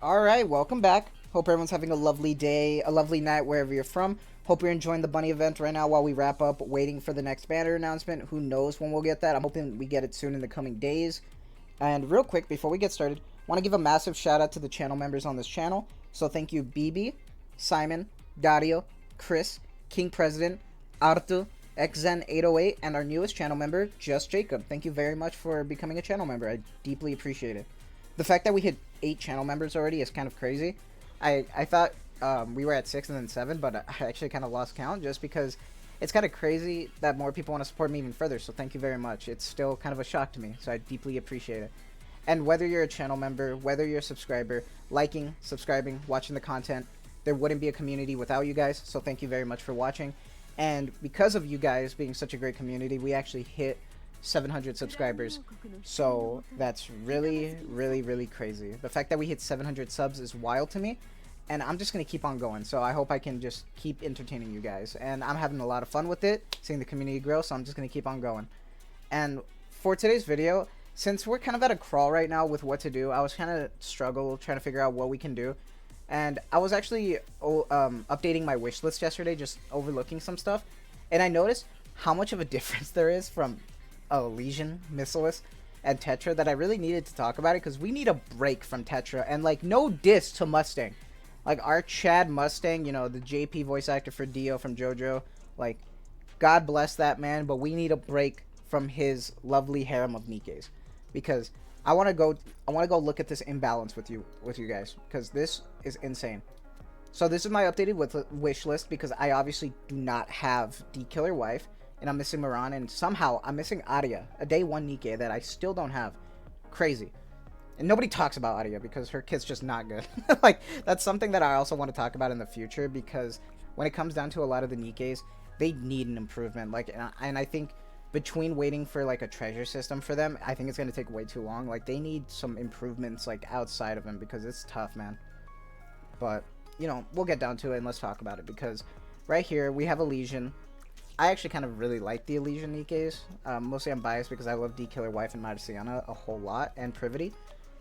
Alright, welcome back. Hope everyone's having a lovely day, a lovely night wherever you're from. Hope you're enjoying the bunny event right now while we wrap up, waiting for the next banner announcement. Who knows when we'll get that. I'm hoping we get it soon in the coming days. And real quick, before we get started, want to give a massive shout out to the channel members on this channel. So thank you Beebee, Simon, Dario, Chris, KingPresiden, Arttu, XZen808, and our newest channel member, Just Jacob. Thank you very much for becoming a channel member. I deeply appreciate it. The fact that we hit 8 channel members already is kind of crazy. I thought we were at 6 and then 7, but I actually kind of lost count just because it's kind of crazy that more people want to support me even further. So thank you very much. It's still kind of a shock to me, so I deeply appreciate it. And whether you're a channel member, whether you're a subscriber, liking, subscribing, watching the content, there wouldn't be a community without you guys. So thank you very much for watching. And because of you guys being such a great community, we actually hit 700 subscribers, so that's really crazy. The fact that we hit 700 subs is wild to me, and I'm just gonna keep on going. So I hope I can just keep entertaining you guys, and I'm having a lot of fun with it, seeing the community grow, so I'm just gonna keep on going. And for today's video, since we're kind of at a crawl right now with what to do, I was kind of trying to figure out what we can do. And I was actually updating my wish list yesterday, just overlooking some stuff, and I noticed how much of a difference there is from Elysion, Missilis, and Tetra that I really needed to talk about it, because we need a break from Tetra. And like, no diss to Mustang, like our Chad Mustang, you know, the JP voice actor for Dio from JoJo, like God bless that man, but we need a break from his lovely harem of Nikkes, because I want to go look at this imbalance with you guys, because this is insane. So this is my updated wish list, because I obviously do not have the killer wife, and I'm missing Moran, and somehow I'm missing Arya, a day 1 Nikke that I still don't have. Crazy. And nobody talks about Arya because her kit's just not good. Like, that's something that I also want to talk about in the future, because when it comes down to a lot of the Nikkes, they need an improvement. Like, and I think between waiting for like a treasure system for them, I think it's going to take way too long. Like, they need some improvements like outside of them, because it's tough, man. But, you know, we'll get down to it and let's talk about it, because right here we have Elysion. I actually kind of really like the Elysion Nikkes. Mostly I'm biased because I love D-Killer Wife and Marciana a whole lot, and Privity.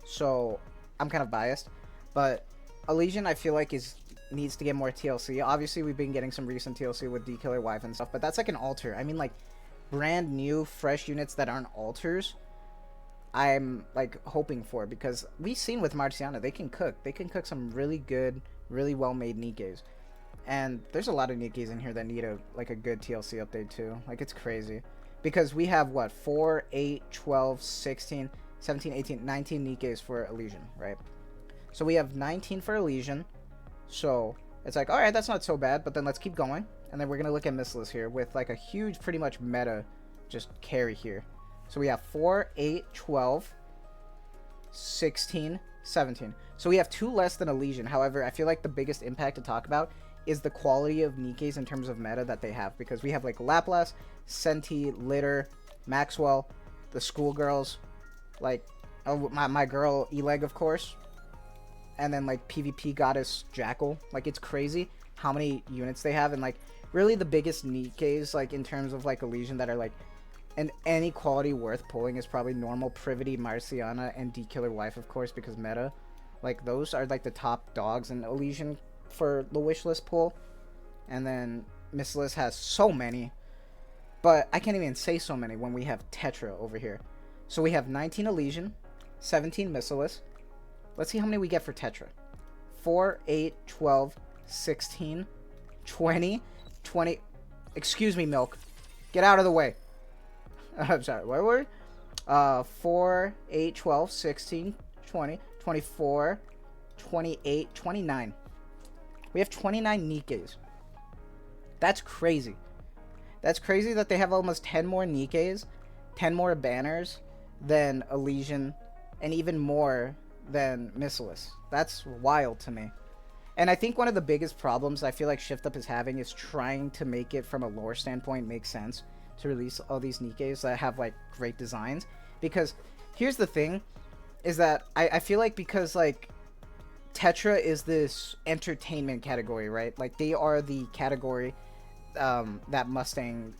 So I'm kind of biased. But Elysion, I feel like needs to get more TLC. Obviously, we've been getting some recent TLC with D-Killer Wife and stuff, but that's like an alter. I mean, like, brand new, fresh units that aren't alters, I'm like hoping for, because we've seen with Marciana, they can cook. They can cook some really good, really well-made Nikkes. And there's a lot of Nikkes in here that need a good TLC update too. Like, it's crazy. Because we have, what, 4, 8, 12, 16, 17, 18, 19 Nikkes for Elysion, right? So we have 19 for Elysion. So it's like, alright, that's not so bad. But then let's keep going. And then we're going to look at Missilis here with like a huge, pretty much meta just carry here. So we have 4, 8, 12, 16, 17. So we have 2 less than Elysion. However, I feel like the biggest impact to talk about is the quality of Nikkes in terms of meta that they have, because we have like Laplace, Senti, Litter, Maxwell, the schoolgirls, like my girl Eleg, of course, and then like PvP goddess Jackal. Like, it's crazy how many units they have, and like really the biggest Nikkes like in terms of like Elysion that are like and any quality worth pulling is probably normal Privity, Marciana, and D-Killer Wife, of course, because meta. Like, those are like the top dogs in Elysion for the wishlist pull. And then Missilis has so many, but I can't even say so many when we have Tetra over here. So we have 19 Elysion, 17 Missilis. Let's see how many we get for Tetra. 4, 8, 12, 16, 20, 20. Excuse me, Milk. Get out of the way. I'm sorry, where were we? 4, 8, 12, 16, 20, 24, 28, 29. We have 29 Nikkes. That's crazy. That's crazy that they have almost 10 more Nikkes, 10 more banners than Elysion, and even more than Missilis. That's wild to me. And I think one of the biggest problems I feel like Shift Up is having is trying to make it from a lore standpoint make sense to release all these Nikkes that have like great designs. Because here's the thing, is that I feel like, because like Tetra is this entertainment category, right? Like, they are the category that Mustang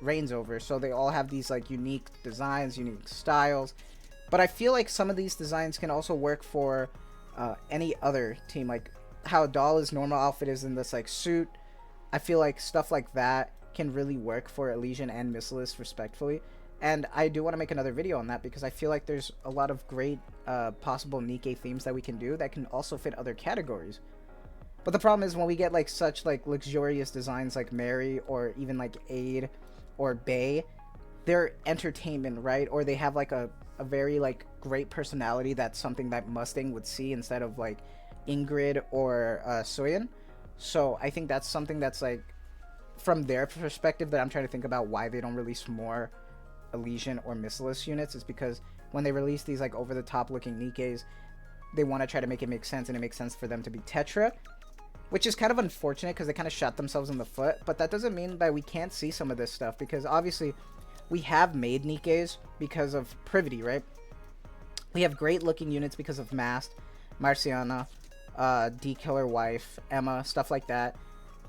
reigns over. So they all have these like unique designs, unique styles. But I feel like some of these designs can also work for any other team, like how Dolla's normal outfit is in this like suit. I feel like stuff like that can really work for Elysion and Missilis respectfully. And I do want to make another video on that because I feel like there's a lot of great possible Nikke themes that we can do that can also fit other categories. But the problem is when we get like such like luxurious designs like Mary or even like Aid or Bay, they're entertainment, right? Or they have like a very like great personality that's something that Mustang would see instead of like Ingrid or Soyeon. So I think that's something that's like from their perspective that I'm trying to think about why they don't release more Elysion or Missilis units, is because when they release these like over the top looking Nikkes, they want to try to make it make sense, and it makes sense for them to be Tetra, which is kind of unfortunate because they kind of shot themselves in the foot. But that doesn't mean that we can't see some of this stuff, because obviously we have made Nikkes because of Privity, right? We have great looking units because of Mast, Marciana, D-Killer Wife, Emma, stuff like that.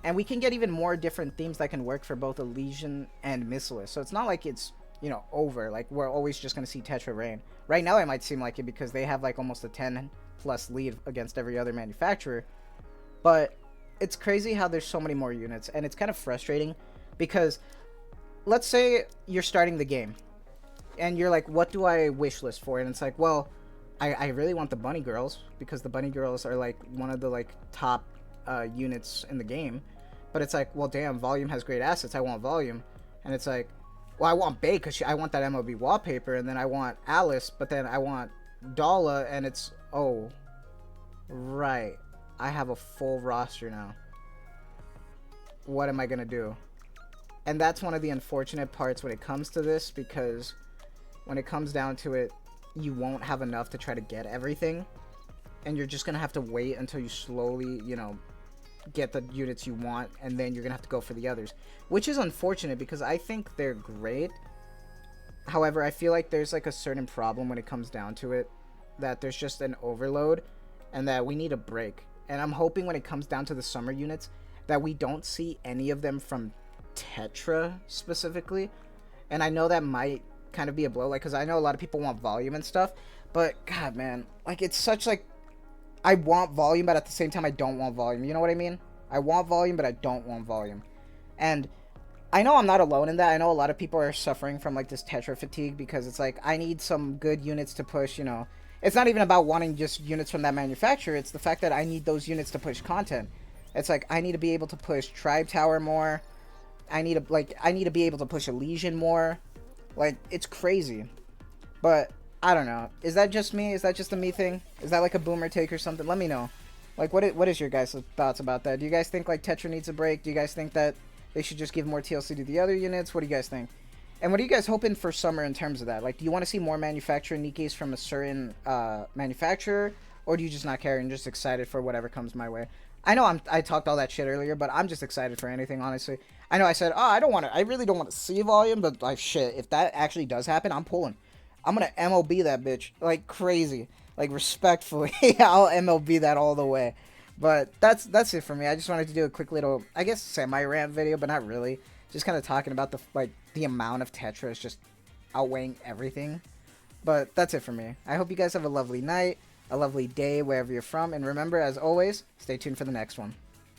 And we can get even more different themes that can work for both Elysion and Missilis. So it's not like it's, you know, over. Like, we're always just going to see Tetra reign. Right now, it might seem like it because they have, like, almost a 10+ lead against every other manufacturer. But it's crazy how there's so many more units. And it's kind of frustrating because let's say you're starting the game. And you're like, what do I wishlist for? And it's like, well, I really want the Bunny Girls because the Bunny Girls are, like, one of the, like, top units in the game. But it's like, well, damn, Volume has great assets. I want Volume. And it's like, well, I want Bay because I want that MLB wallpaper, and then I want Alice, but then I want Dalla, and it's, oh, right, I have a full roster now. What am I gonna do? And that's one of the unfortunate parts when it comes to this, because when it comes down to it, you won't have enough to try to get everything, and you're just gonna have to wait until you slowly, you know, get the units you want, and then you're gonna have to go for the others, which is unfortunate because I think they're great. However, I feel like there's like a certain problem when it comes down to it, that there's just an overload and that we need a break. And I'm hoping when it comes down to the summer units that we don't see any of them from Tetra specifically. And I know that might kind of be a blow, like, because I know a lot of people want Volume and stuff, but god, man, like, it's such like, I want Volume, but at the same time, I don't want Volume. You know what I mean? I want Volume, but I don't want Volume. And I know I'm not alone in that. I know a lot of people are suffering from, like, this Tetra fatigue, because it's like, I need some good units to push, you know. It's not even about wanting just units from that manufacturer. It's the fact that I need those units to push content. It's like, I need to be able to push Tribe Tower more. I need to be able to push Elysion more. Like, it's crazy. But I don't know. Is that just me? Is that just a me thing? Is that like a boomer take or something? Let me know. Like, what is your guys' thoughts about that? Do you guys think like Tetra needs a break? Do you guys think that they should just give more TLC to the other units? What do you guys think? And what are you guys hoping for summer in terms of that? Like, do you want to see more manufacturer Nikkes from a certain manufacturer, or do you just not care and just excited for whatever comes my way? I know I talked all that shit earlier, but I'm just excited for anything, honestly. I know I said, oh, I really don't want to see Volume, but like, shit, if that actually does happen, I'm pulling. I'm gonna MLB that bitch like crazy, like, respectfully. I'll MLB that all the way. But that's it for me. I just wanted to do a quick little, I guess, semi-rant video, but not really. Just kind of talking about the amount of Tetra is just outweighing everything. But that's it for me. I hope you guys have a lovely night, a lovely day wherever you're from, and remember, as always, stay tuned for the next one.